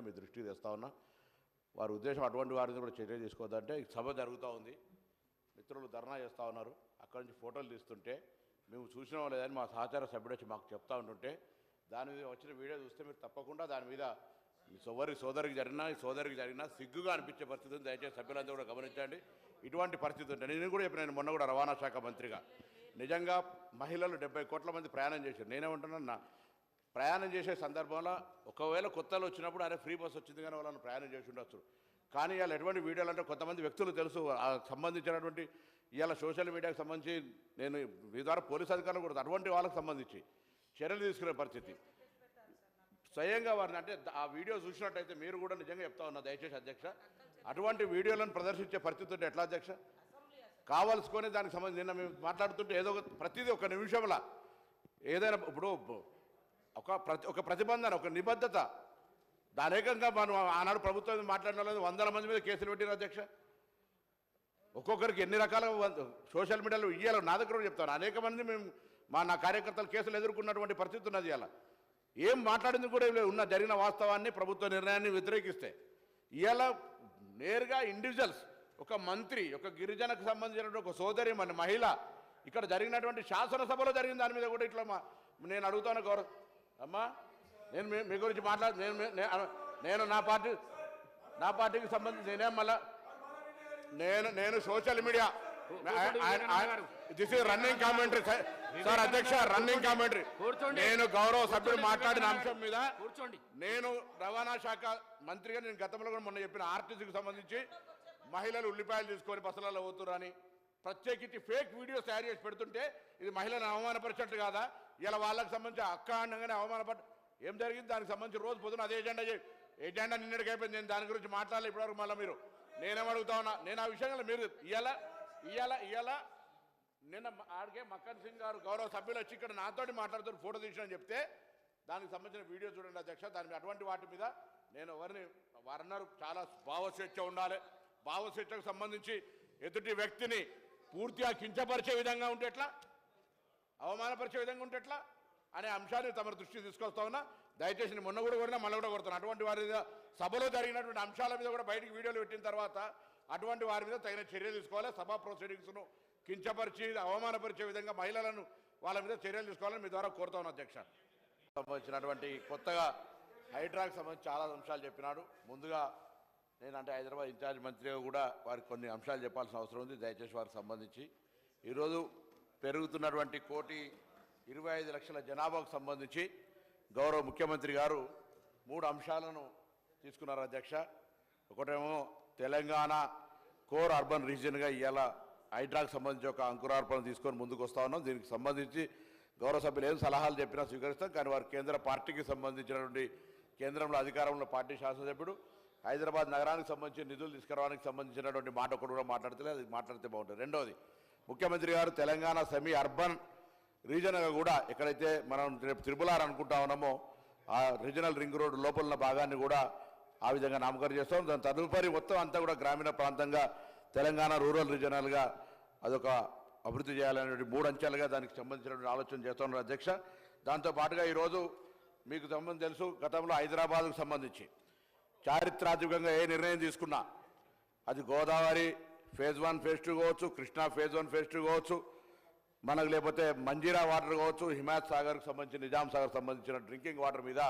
మీ దృష్టికి తెస్తా ఉన్నా. వారి ఉద్దేశం అటువంటి వారిని కూడా చర్య తీసుకోవద్దంటే సభ జరుగుతూ ఉంది, మిత్రులు ధర్నా చేస్తూ ఉన్నారు, అక్కడి నుంచి ఫోటోలు తీస్తుంటే మేము చూసినా లేదని మా సహచార సభ్యుడు వచ్చి మాకు చెప్తా ఉంటుంటే దాని మీద వచ్చిన వీడియో చూస్తే మీరు తప్పకుండా దాని మీద సోదరికి జరిగినా సిగ్గుగా అనిపించే పరిస్థితి ఉంది. దయచేసి సభ్యులంతా కూడా గమనించండి. ఇటువంటి పరిస్థితి ఉంటుంది. నేను కూడా చెప్పిన, నేను మొన్న కూడా రవాణా శాఖ మంత్రిగా నిజంగా మహిళలు 70 కోట్ల మంది ప్రయాణం చేశారు. నేనేమంటున్నా, ప్రయాణం చేసే సందర్భంలో ఒకవేళ కొత్తలు వచ్చినప్పుడు అరే ఫ్రీ బస్ వచ్చింది కానీ వాళ్ళని ప్రయాణం చేసి ఉండొచ్చు. కానీ ఇవాళ ఎటువంటి వీడియోలు అంటే కొంతమంది వ్యక్తులు తెలుసు సంబంధించినటువంటి ఇవాళ సోషల్ మీడియాకు సంబంధించి నేను మీ ద్వారా పోలీసు అధికారులు కూడా అటువంటి వాళ్ళకి సంబంధించి చర్యలు తీసుకునే పరిస్థితి స్వయంగా వారిని అంటే ఆ వీడియో చూసినట్టయితే మీరు కూడా నిజంగా చెప్తా ఉన్నా దయచేసి అధ్యక్ష, అటువంటి వీడియోలను ప్రదర్శించే పరిస్థితి ఉంటే ఎట్లా అధ్యక్ష? కావాల్సుకొని దానికి సంబంధించి నిన్న మేము మాట్లాడుతుంటే ఏదో ప్రతిదీ ఒక నిమిషంలో ఏదైనా ఇప్పుడు ఒక ప్రతిబంధన, ఒక నిబద్ధత, దానేకంగా మనం ఆనాడు ప్రభుత్వం మాట్లాడిన వాళ్ళు 100 మంది మీద కేసులు పెట్టిన అధ్యక్ష. ఒక్కొక్కరికి ఎన్ని రకాల సోషల్ మీడియాలో ఇయ్యాలో నా దగ్గర చెప్తాను. అనేక మంది మేము నా కార్యకర్తలు కేసులు ఎదుర్కొన్నటువంటి పరిస్థితి ఉన్నది. ఇవాళ ఏం మాట్లాడింది కూడా ఉన్న జరిగిన వాస్తవాన్ని ప్రభుత్వ నిర్ణయాన్ని వ్యతిరేకిస్తే ఇవాళ నేరుగా ఇండివిజువల్స్, ఒక మంత్రి, ఒక గిరిజనకు సంబంధించినటువంటి ఒక సోదరి మన మహిళ ఇక్కడ జరిగినటువంటి శాసనసభలో జరిగిన దాని మీద కూడా ఇట్లా నేను అడుగుతాను గౌరవ అమ్మా, నేను మీ గురించి నేను నా పార్టీకి సంబంధించి నేనేం మళ్ళా నేను social media this is running commentary sir అధ్యక్ష, రన్నింగ్ కామెంటరీ. నేను గౌరవ సభ్యుడు మాట్లాడిన అంశం మీద నేను రవాణా శాఖ మంత్రిగా నేను గతంలో కూడా మొన్న చెప్పిన ఆర్టీసీకి సంబంధించి మహిళలు ఉల్లిపాయలు తీసుకొని బస్సులలో పోతురని ప్రత్యేకించి ఫేక్ వీడియోస్ తయారు చేసి పెడుతుంటే ఇది మహిళలను అవమానపరిచినట్టు కాదా? ఇలా వాళ్ళకి సంబంధించి అక్క అనగానే అవమానపడి ఏం జరిగింది? దానికి సంబంధించి రోజు పొద్దున అదే ఎజెండా నిన్నటికి అయిపోయింది. నేను దాని గురించి మాట్లాడాలి ఇప్పటివరకు. మళ్ళీ మీరు నేనేమడుగుతా ఉన్నా, నేను ఆ విషయంలో మీరు ఇవాళ నిన్న ఆడికే మక్కన్ సింగ్ గారు గౌరవ సభ్యులు వచ్చి ఇక్కడ నాతోటి మాట్లాడుతూ ఫోటో తీసినని చెప్తే దానికి సంబంధించిన వీడియో చూడండి అధ్యక్ష. దాని అటువంటి వాటి మీద నేను వారన్నారు చాలా భావస్వేచ్ఛ ఉండాలి, భావస్వేచ్ఛకు సంబంధించి ఎదుటి వ్యక్తిని పూర్తిగా కించపరిచే విధంగా ఉంటే ఎట్లా, అవమానపరిచే విధంగా ఉంటే ఎట్లా అనే అంశాన్ని తమ దృష్టికి తీసుకొస్తా ఉన్నా. దయచేసి మొన్న కూడా కొడినా మళ్ళీ కూడా కొడుతున్నాను. అటువంటి వారి మీద సభలో జరిగినటువంటి అంశాల మీద కూడా బయటికి వీడియోలు పెట్టిన తర్వాత అటువంటి వారి మీద తగిన చర్యలు తీసుకోవాలి. సభా ప్రొసీడింగ్స్ను కించపరిచి అవమానపరిచే విధంగా మహిళలను వాళ్ళ మీద చర్యలు తీసుకోవాలని మీ ద్వారా కోరుతా ఉన్నా అధ్యక్ష. సంబంధించినటువంటి కొత్తగా హైడ్రాకి సంబంధించి చాలా అంశాలు చెప్పినాడు. ముందుగా నేనంటే హైదరాబాద్ ఇన్ఛార్జ్ మంత్రిగా కూడా వారికి కొన్ని అంశాలు చెప్పాల్సిన అవసరం ఉంది. దయచేసి వారికి సంబంధించి ఈరోజు పెరుగుతున్నటువంటి 1,25,00,000 జనాభాకు సంబంధించి గౌరవ ముఖ్యమంత్రి గారు 3 అంశాలను తీసుకున్నారు అధ్యక్ష. ఒకటేమో తెలంగాణ కోర్ అర్బన్ రీజియన్గా ఇవాళ హైడ్రాకు సంబంధించి ఒక అంకురార్పణ తీసుకొని ముందుకు వస్తూ ఉన్నాం. దీనికి సంబంధించి గౌరవ సభ్యులు ఏం సలహాలు చెప్పినా స్వీకరిస్తాం. కానీ వారు కేంద్ర పార్టీకి సంబంధించినటువంటి కేంద్రంలో అధికారంలో పార్టీ శాసనసభ్యుడు హైదరాబాద్ నగరానికి సంబంధించి నిధులు తీసుకురావడానికి సంబంధించినటువంటి మాట ఒకటి కూడా మాట్లాడితే అది మాట్లాడితే బాగుంటుంది. రెండవది, ముఖ్యమంత్రి గారు తెలంగాణ సెమీ అర్బన్ రీజన్గా కూడా ఎక్కడైతే మనం రేపు త్రిపులార్ అనుకుంటా ఉన్నామో ఆ రీజనల్ రింగ్ రోడ్ లోపల ఉన్న భాగాన్ని కూడా ఆ విధంగా నామకరణం చేస్తాం. దాని తదుపరి మొత్తం అంతా కూడా గ్రామీణ ప్రాంతంగా తెలంగాణ రూరల్ రీజనల్గా అదొక అభివృద్ధి చేయాలనే 3 అంచెలుగా దానికి సంబంధించినటువంటి ఆలోచన చేస్తున్నారు అధ్యక్ష. దాంతోపాటుగా ఈరోజు మీకు సంబంధించి తెలుసు, గతంలో హైదరాబాద్కు సంబంధించి చారిత్రాత్మకంగా ఏ నిర్ణయం తీసుకున్నా అది గోదావరి ఫేజ్ 1 ఫేజ్ 2 కావచ్చు, కృష్ణా ఫేజ్ 1 ఫేజ్ 2 కావచ్చు, మనకు లేకపోతే మంజీరా వాటర్ కావచ్చు, హిమాయత్ సాగర్కి సంబంధించి నిజాం సాగర్ సంబంధించిన డ్రింకింగ్ వాటర్ మీద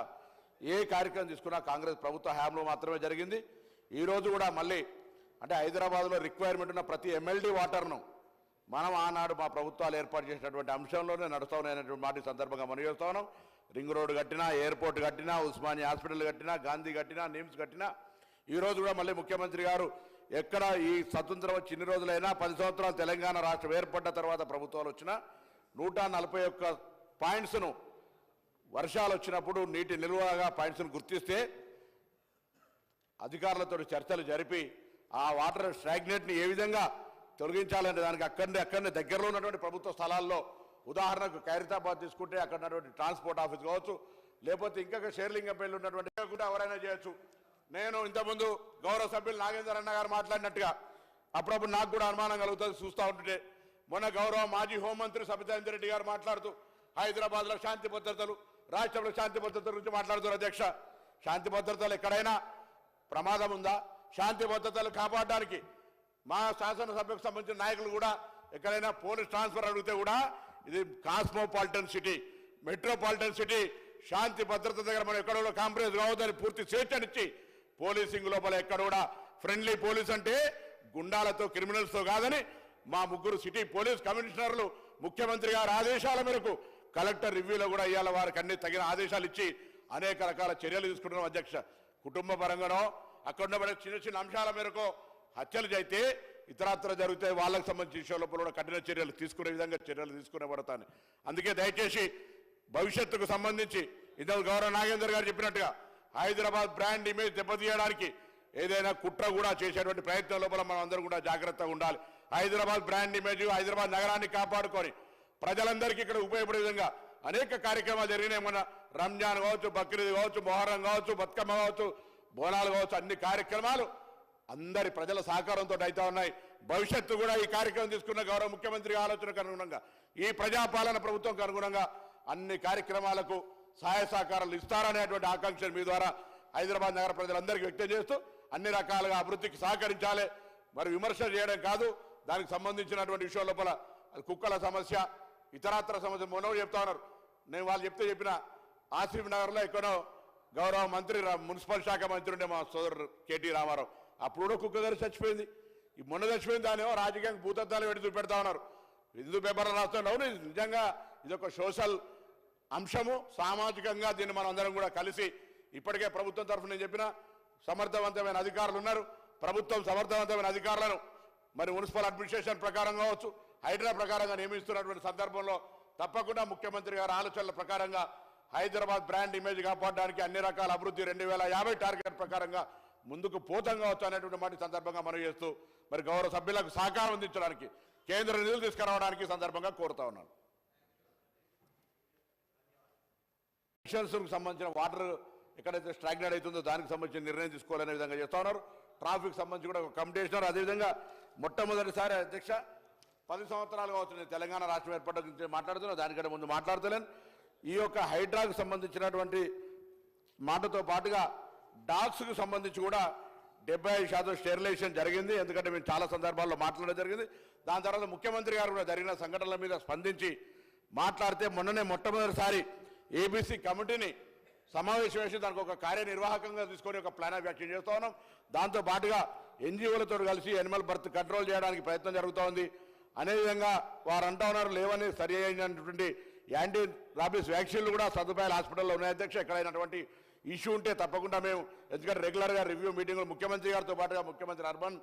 ఏ కార్యక్రమం తీసుకున్నా కాంగ్రెస్ ప్రభుత్వ హయాంలో మాత్రమే జరిగింది. ఈరోజు కూడా మళ్ళీ అంటే హైదరాబాద్లో రిక్వైర్మెంట్ ఉన్న ప్రతి ఎమ్మెల్డీ వాటర్ను మనం ఆనాడు మా ప్రభుత్వాలు ఏర్పాటు చేసినటువంటి అంశంలోనే నడుస్తూ ఉన్నాయనేటువంటి మాట సందర్భంగా మనం చేస్తూ ఉన్నాం. రింగ్ రోడ్ కట్టినా, ఎయిర్పోర్ట్ కట్టినా, ఉస్మానియా హాస్పిటల్ కట్టినా, గాంధీ కట్టినా, నిమ్స్ కట్టినా, ఈరోజు కూడా మళ్ళీ ముఖ్యమంత్రి గారు ఎక్కడ ఈ స్వతంత్రం వచ్చి ఇన్ని రోజులైనా 10 సంవత్సరాలు తెలంగాణ రాష్ట్రం ఏర్పడ్డ తర్వాత ప్రభుత్వాలు వచ్చిన 141 పాయింట్స్ను వర్షాలు వచ్చినప్పుడు నీటి నిల్వగా పాయింట్స్ను గుర్తిస్తే అధికారులతో చర్చలు జరిపి ఆ వాటర్ స్టాగ్నేట్ని ఏ విధంగా తొలగించాలంటే దానికి అక్కడనే దగ్గరలో ఉన్నటువంటి ప్రభుత్వ స్థలాల్లో ఉదాహరణకు ఖైరతాబాద్ తీసుకుంటే అక్కడ ఉన్నటువంటి ట్రాన్స్పోర్ట్ ఆఫీస్ కావచ్చు, లేకపోతే ఇంకా షేర్లింగంపల్లి ఉన్నటువంటి కూడా ఎవరైనా చేయొచ్చు. నేను ఇంతకుముందు గౌరవ సభ్యులు నాగేందర్ అన్న గారు మాట్లాడినట్టుగా అప్పుడప్పుడు నాకు కూడా అనుమానం కలుగుతుంది చూస్తూ ఉంటుంటే. మొన్న గౌరవ మాజీ హోంమంత్రి సబితాంద్ర రెడ్డి గారు మాట్లాడుతూ హైదరాబాద్లో శాంతి భద్రతలు, రాష్ట్రంలో శాంతి భద్రతల గురించి మాట్లాడుతున్నారు అధ్యక్ష. శాంతి భద్రతలు ఎక్కడైనా ప్రమాదం ఉందా? శాంతి భద్రతలు కాపాడడానికి మా శాసనసభకు సంబంధించిన నాయకులు కూడా ఎక్కడైనా పోలీస్ ట్రాన్స్ఫర్ అడిగితే కూడా ఇది కాస్మోపాలిటన్ సిటీ, మెట్రోపాలిటన్ సిటీ, శాంతి భద్రత దగ్గర మనం ఎక్కడ కూడా కాంప్రమైజ్ కావద్దని పూర్తి స్వేచ్ఛనిచ్చి పోలీసింగ్ లోపల ఎక్కడ కూడా ఫ్రెండ్లీ పోలీస్ అంటే గుండాలతో క్రిమినల్స్తో కాదని మా ముగ్గురు సిటీ పోలీస్ కమిషనర్లు ముఖ్యమంత్రి గారి ఆదేశాల మేరకు కలెక్టర్ రివ్యూలో కూడా ఇవాళ వారికి అన్ని తగిన ఆదేశాలు ఇచ్చి అనేక రకాల చర్యలు తీసుకుంటున్నాం అధ్యక్ష. కుటుంబ పరంగానో అక్కడ ఉన్న చిన్న చిన్న అంశాల మేరకు హత్యలు అయితే ఇతరత్ర జరిగితే వాళ్ళకి సంబంధించిన విషయాల లోపల కూడా కఠిన చర్యలు తీసుకునే విధంగా చర్యలు తీసుకునేబడతాను. అందుకే దయచేసి భవిష్యత్తుకు సంబంధించి ఇంతకు గౌరవ నాగేందర్ గారు చెప్పినట్టుగా హైదరాబాద్ బ్రాండ్ ఇమేజ్ దెబ్బతీయడానికి ఏదైనా కుట్ర కూడా చేసేటువంటి ప్రయత్నం లోపల మనం అందరూ కూడా జాగ్రత్తగా ఉండాలి. హైదరాబాద్ బ్రాండ్ ఇమేజ్, హైదరాబాద్ నగరాన్ని కాపాడుకొని ప్రజలందరికీ ఇక్కడ ఉపయోగపడే విధంగా అనేక కార్యక్రమాలు జరిగినాయి. మన రంజాన్ కావచ్చు, బక్రీద్ కావచ్చు, మొహర్రం కావచ్చు, బతుకమ్మ కావచ్చు, బోనాలు కావచ్చు, అన్ని కార్యక్రమాలు అందరి ప్రజల సహకారంతో అయితే ఉన్నాయి. భవిష్యత్తు కూడా ఈ కార్యక్రమం తీసుకున్న గౌరవ ముఖ్యమంత్రి ఆలోచనకు అనుగుణంగా ఈ ప్రజాపాలన ప్రభుత్వంకు అనుగుణంగా అన్ని కార్యక్రమాలకు సహాయ సహకారాలు ఇస్తారనేటువంటి ఆకాంక్ష మీ ద్వారా హైదరాబాద్ నగర ప్రజలందరికీ వ్యక్తం చేస్తూ అన్ని రకాలుగా అభివృద్ధికి సహకరించాలి. మరి విమర్శ చేయడం కాదు, దానికి సంబంధించినటువంటి విషయం లోపల కుక్కల సమస్య, ఇతరత్ర సమస్య మొన్న చెప్తా ఉన్నారు. నేను వాళ్ళు చెప్పిన ఆసిఫ్ నగర్లో ఎక్కడో గౌరవ మంత్రి మున్సిపల్ శాఖ మంత్రి ఉండే మా సోదరు కేటీ రామారావు, అప్పుడు కూడా కుక్క గారు చచ్చిపోయింది. ఈ మొన్న చచ్చిపోయింది దానేమో రాజకీయంగా భూతత్వాలు పెట్టి చూపెడతా ఉన్నారు. హిందూ పేపర్లో రాస్తున్నారు. అవును, నిజంగా ఇదొక సోషల్ అంశము, సామాజికంగా దీన్ని మనం అందరం కూడా కలిసి ఇప్పటికే ప్రభుత్వం తరఫున నేను చెప్పిన సమర్థవంతమైన అధికారులు ఉన్నారు. ప్రభుత్వం సమర్థవంతమైన అధికారులను మరి మున్సిపల్ అడ్మినిస్ట్రేషన్ ప్రకారం కావచ్చు, హైడ్రా ప్రకారంగా నియమిస్తున్నటువంటి సందర్భంలో తప్పకుండా ముఖ్యమంత్రి గారి ఆలోచనల ప్రకారంగా హైదరాబాద్ బ్రాండ్ ఇమేజ్ కాపాడడానికి అన్ని రకాల అభివృద్ధి 2050 టార్గెట్ ప్రకారంగా ముందుకు పోతం కావచ్చు అనేటువంటి మాట సందర్భంగా మనం చేస్తూ మరి గౌరవ సభ్యులకు సహకారం అందించడానికి కేంద్ర నిధులు తీసుకురావడానికి సందర్భంగా కోరుతా ఉన్నాను. మిషన్స్కు సంబంధించిన వాటర్ ఎక్కడైతే స్టాగ్నేట్ అవుతుందో దానికి సంబంధించిన నిర్ణయం తీసుకోవాలనే విధంగా చేస్తూ ఉన్నారు. ట్రాఫిక్ సంబంధించి కూడా ఒక కమిటీ వేసినారు. అదేవిధంగా మొట్టమొదటిసారి అధ్యక్ష 10 సంవత్సరాలు కావచ్చు నేను తెలంగాణ రాష్ట్రం ఏర్పడ్డ గురించి మాట్లాడుతున్నా, దానికంటే ముందు మాట్లాడతలేను. ఈ యొక్క హైడ్రాకు సంబంధించినటువంటి మాటతో పాటుగా డాగ్స్కు సంబంధించి కూడా 75% స్టెరిలైజేషన్ జరిగింది. ఎందుకంటే మేము చాలా సందర్భాల్లో మాట్లాడడం జరిగింది. దాని తర్వాత ముఖ్యమంత్రి గారు కూడా జరిగిన సంఘటనల మీద స్పందించి మాట్లాడితే మొన్ననే మొట్టమొదటిసారి ఏబీసీ కమిటీని సమావేశం వేసి దానికి ఒక కార్యనిర్వాహకంగా తీసుకొని ఒక ప్లాన్ ఆఫ్ యాక్షన్ చేస్తూ ఉన్నాం. దాంతో పాటుగా ఎన్జిఓలతో కలిసి యానిమల్ బర్త్ కంట్రోల్ చేయడానికి ప్రయత్నం జరుగుతూ ఉంది. అదేవిధంగా వారు అంటా ఉన్నారు లేవని సరి అయినటువంటి యాంటీ రాబీస్ వ్యాక్సిన్లు కూడా సదుపాయాలు హాస్పిటల్లో ఉన్నాయి అధ్యక్ష. ఎక్కడైనటువంటి ఇష్యూ ఉంటే తప్పకుండా మేము ఎందుకంటే రెగ్యులర్గా రివ్యూ మీటింగ్లు ముఖ్యమంత్రి గారితో పాటుగా ముఖ్యమంత్రి అర్బన్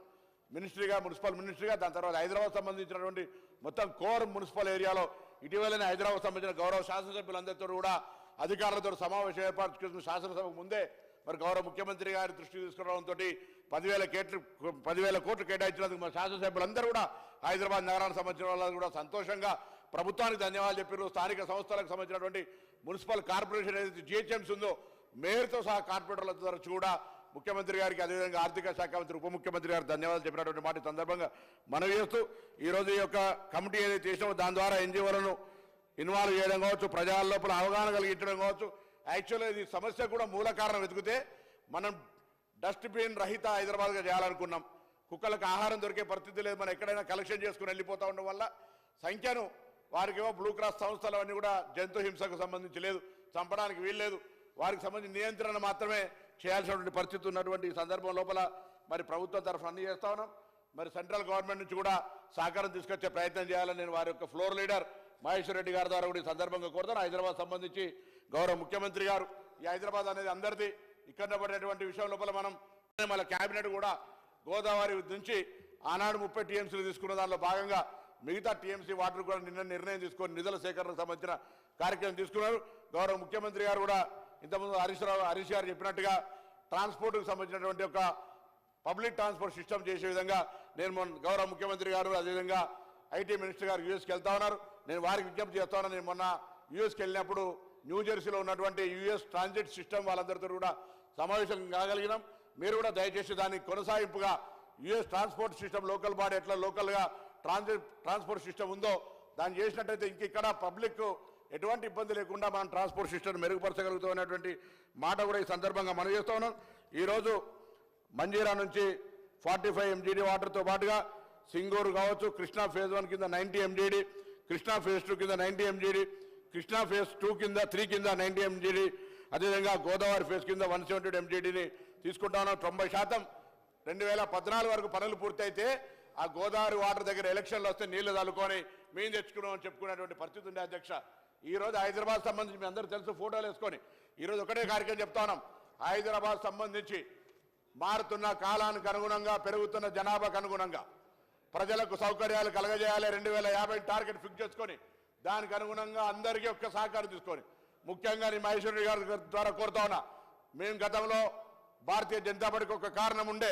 మినిస్ట్రీగా, మున్సిపల్ మినిస్ట్రీగా, దాని తర్వాత హైదరాబాద్ సంబంధించినటువంటి మొత్తం కోర్ మున్సిపల్ ఏరియాలో ఇటీవలనే హైదరాబాద్ సంబంధించిన గౌరవ శాసనసభ్యులందరితో కూడా అధికారులతో సమావేశం ఏర్పాటు చేసిన శాసనసభకు ముందే మరి గౌరవ ముఖ్యమంత్రి గారి దృష్టికి తీసుకురావడంతో 10,000 కోట్లు కేటాయించినందుకు మా శాసనసభ్యులందరూ కూడా హైదరాబాద్ నగరానికి సంబంధించిన వాళ్ళు కూడా సంతోషంగా ప్రభుత్వానికి ధన్యవాదాలు చెప్పారు. స్థానిక సంస్థలకు సంబంధించినటువంటి మున్సిపల్ కార్పొరేషన్ ఏదైతే జిహెచ్ఎంసీ ఉందో మేయర్తో సహా కార్పొరేటర్ల తరచు కూడా ముఖ్యమంత్రి గారికి అదేవిధంగా ఆర్థిక శాఖ మంత్రి ఉప ముఖ్యమంత్రి గారు ధన్యవాదాలు చెప్పినటువంటి మాట సందర్భంగా మనవి చేస్తూ ఈరోజు ఈ యొక్క కమిటీ ఏదైతే చేసామో దాని ద్వారా ఎన్జిఓలను ఇన్వాల్వ్ చేయడం కావచ్చు, ప్రజల లోపల అవగాహన కలిగించడం కావచ్చు. యాక్చువల్గా ఇది సమస్య కూడా మూల కారణం వెతికితే మనం డస్ట్బిన్ రహిత హైదరాబాద్గా చేయాలనుకున్నాం. కుక్కలకు ఆహారం దొరికే పరిస్థితి లేదు. మనం ఎక్కడైనా కలెక్షన్ చేసుకుని వెళ్ళిపోతూ ఉండడం వల్ల సంఖ్యను వారికేమో బ్లూ క్రాస్ సంస్థలు అన్నీ కూడా జంతు హింసకు సంబంధించి లేదు, చంపడానికి వీల్లేదు, వారికి సంబంధించిన నియంత్రణ మాత్రమే చేయాల్సినటువంటి పరిస్థితి ఉన్నటువంటి సందర్భం లోపల మరి ప్రభుత్వం తరఫున అన్ని చేస్తా ఉన్నాం. మరి సెంట్రల్ గవర్నమెంట్ నుంచి కూడా సహకారం తీసుకొచ్చే ప్రయత్నం చేయాలని నేను వారి యొక్క ఫ్లోర్ లీడర్ మహేశ్వర్ రెడ్డి గారి ద్వారా కూడా ఈ సందర్భంగా కోరుతాను. హైదరాబాద్ సంబంధించి గౌరవ ముఖ్యమంత్రి గారు ఈ హైదరాబాద్ అనేది అందరిది, ఇక్కడ పడేటువంటి విషయం లోపల మనం మన క్యాబినెట్ కూడా గోదావరి నుంచి ఆనాడు 30 టీఎంసీలు తీసుకున్న దానిలో భాగంగా మిగతా టీఎంసీ వాటర్ కూడా నిన్న నిర్ణయం తీసుకొని నిధుల సేకరణకు సంబంధించిన కార్యక్రమం తీసుకున్నారు. గౌరవ ముఖ్యమంత్రి గారు కూడా ఇంతకుముందు హరీష్ గారు చెప్పినట్టుగా ట్రాన్స్పోర్ట్కు సంబంధించినటువంటి ఒక పబ్లిక్ ట్రాన్స్పోర్ట్ సిస్టమ్ చేసే విధంగా నేను గౌరవ ముఖ్యమంత్రి గారు అదేవిధంగా ఐటీ మినిస్టర్ గారు యూఎస్కి వెళ్తా ఉన్నారు. నేను వారికి విజ్ఞప్తి చేస్తా ఉన్నాను. నేను మొన్న యూఎస్కి వెళ్ళినప్పుడు న్యూజెర్సీలో ఉన్నటువంటి యూఎస్ ట్రాన్సిట్ సిస్టమ్ వాళ్ళందరితో కూడా సమావేశం కాగలిగినాం. మీరు కూడా దయచేసి దానికి కొనసాగింపుగా US transport system local body ఎట్లా లోకల్గా ట్రాన్స్పోర్ట్ సిస్టమ్ ఉందో దాన్ని చేసినట్టయితే ఇంక ఇక్కడ పబ్లిక్ ఎటువంటి ఇబ్బంది లేకుండా మనం ట్రాన్స్పోర్ట్ సిస్టమ్ మెరుగుపరచగలుగుతాం అనేటువంటి మాట కూడా ఈ సందర్భంగా మనం చేస్తూ ఉన్నాం. ఈరోజు మంజీరా నుంచి 45 MGD వాటర్తో పాటుగా సింగూరు కావచ్చు, కృష్ణా ఫేజ్ 1 కింద 90 MGD, కృష్ణా ఫేజ్ 2 కింద 90 MGD, కృష్ణా ఫేజ్ 2 కింద 3 కింద 90 MGD, అదేవిధంగా గోదావరి ఫేజ్ కింద 170 MGDని తీసుకుంటా ఉన్నాం. 90% 2014 వరకు పనులు పూర్తయితే ఆ గోదావరి వాటర్ దగ్గర ఎలక్షన్లు వస్తే నీళ్లు చల్లుకొని మేము తెచ్చుకున్నాం అని చెప్పుకునేటువంటి పరిస్థితి ఉండే అధ్యక్ష. ఈరోజు హైదరాబాద్ సంబంధించి మీ అందరూ తెలుసు, ఫోటోలు వేసుకొని ఈరోజు ఒకటే కార్యక్రమం చెప్తా ఉన్నాం. హైదరాబాద్ సంబంధించి మారుతున్న కాలానికి అనుగుణంగా, పెరుగుతున్న జనాభాకు అనుగుణంగా ప్రజలకు సౌకర్యాలు కలగజేయాలి. 2050 టార్గెట్ ఫిక్స్ చేసుకొని దానికి అనుగుణంగా అందరికీ ఒక్క సహకారం తీసుకొని, ముఖ్యంగా నేను మహేశ్వరి గారి ద్వారా కోరుతా ఉన్నా. మేము గతంలో భారతీయ జనతా పార్టీకి ఒక కారణం ఉండే,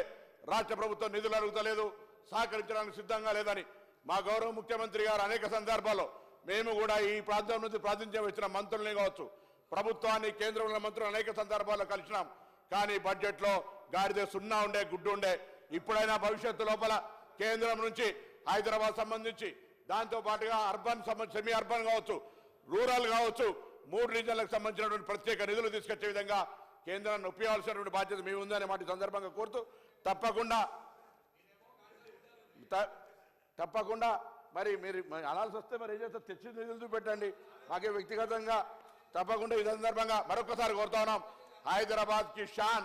రాష్ట్ర ప్రభుత్వం నిధులు అడుగుతలేదు, సహకరించడానికి సిద్ధంగా లేదని మా గౌరవ ముఖ్యమంత్రి గారు అనేక సందర్భాల్లో మేము కూడా ఈ ప్రాంతం నుంచి ప్రాతినిధ్యం వచ్చిన మంత్రులనే కావచ్చు, ప్రభుత్వాన్ని కేంద్రంలో మంత్రులు అనేక సందర్భాల్లో కలిసినాం. కానీ బడ్జెట్లో గాడిద సున్నా ఉండే, గుడ్డు ఉండే. ఇప్పుడైనా భవిష్యత్తు లోపల కేంద్రం నుంచి హైదరాబాద్ సంబంధించి, దాంతో పాటుగా అర్బన్ సంబంధించి, సెమీ అర్బన్ కావచ్చు, రూరల్ కావచ్చు, 3 రీజన్లకు సంబంధించినటువంటి ప్రత్యేక నిధులు తీసుకొచ్చే విధంగా కేంద్రాన్ని ఒప్పించాల్సినటువంటి బాధ్యత మీ ఉందనే మాట సందర్భంగా కోరుతూ, తప్పకుండా మరి మీరు అనాల్సి వస్తే మరి ఏం చేస్తారు, తెచ్చి నిధులు చూపెట్టండి. మాకే వ్యక్తిగతంగా తప్పకుండా ఈ సందర్భంగా మరొకసారి కోరుతా ఉన్నాం. హైదరాబాద్కి షాన్